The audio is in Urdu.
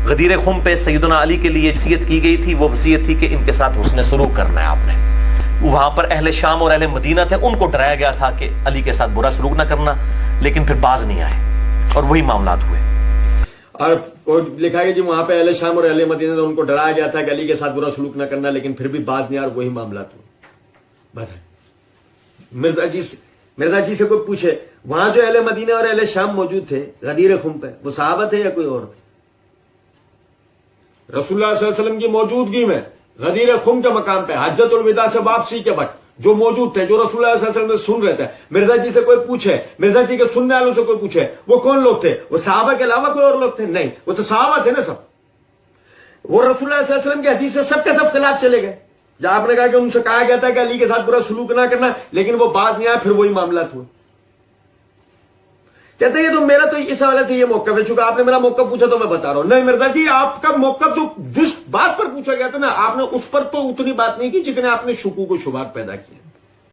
غدیر خم پہ سیدنا علی کے لیے وصیت کی گئی تھی، وہ وصیت تھی کہ ان کے ساتھ حسن سلوک کرنا ہے آپ نے. وہاں پر اہل شام اور اہل مدینہ تھے، ان کو ڈرایا گیا تھا کہ علی کے ساتھ برا سلوک نہ کرنا، لیکن پھر باز نہیں آئے اور وہی معاملات ہوئے. اور لکھا ہے جی وہاں پہ اہل شام اور اہل مدینہ تھے، ان کو ڈرایا گیا تھا کہ علی کے ساتھ برا سلوک نہ کرنا، لیکن پھر بھی باز نہیں آئے اور وہی معاملات ہوئے. مرزا جی سے کوئی پوچھے وہاں جو اہل مدینہ اور اہل شام موجود تھے غدیر خم پہ، وہ صحابہ تھے یا کوئی اور تھے؟ رسول اللہ صلی اللہ علیہ وسلم کی موجودگی میں غدیر خم کے مقام پہ حجۃ الوداع سے واپسی کے وقت جو موجود تھے، جو رسول اللہ صلی اللہ علیہ وسلم سن رہے تھے، مرزا جی سے کوئی پوچھے، مرزا جی کے سننے والوں سے کوئی پوچھے وہ کون لوگ تھے؟ وہ صحابہ کے علاوہ کوئی اور لوگ تھے؟ نہیں، وہ تو صحابہ تھے نا سب. وہ رسول اللہ صلی اللہ علیہ وسلم کی حدیث سے سب کے سب خلاف چلے گئے. جب آپ نے کہا کہ ان سے کہا گیا تھا کہ علی کے ساتھ برا سلوک نہ کرنا، لیکن وہ باز نہیں آیا، پھر وہی معاملات ہوئے. کہتے ہیں تو میرا تو اس حوالے سے یہ موقف ہے، چونکہ آپ نے میرا موقف پوچھا تو میں بتا رہا ہوں. نہیں مرزا جی، آپ کا موقف جو جس بات پر پوچھا گیا تھا نا، آپ نے اس پر تو اتنی بات نہیں کی جتنے آپ نے شکوک و شبہات پیدا کیے.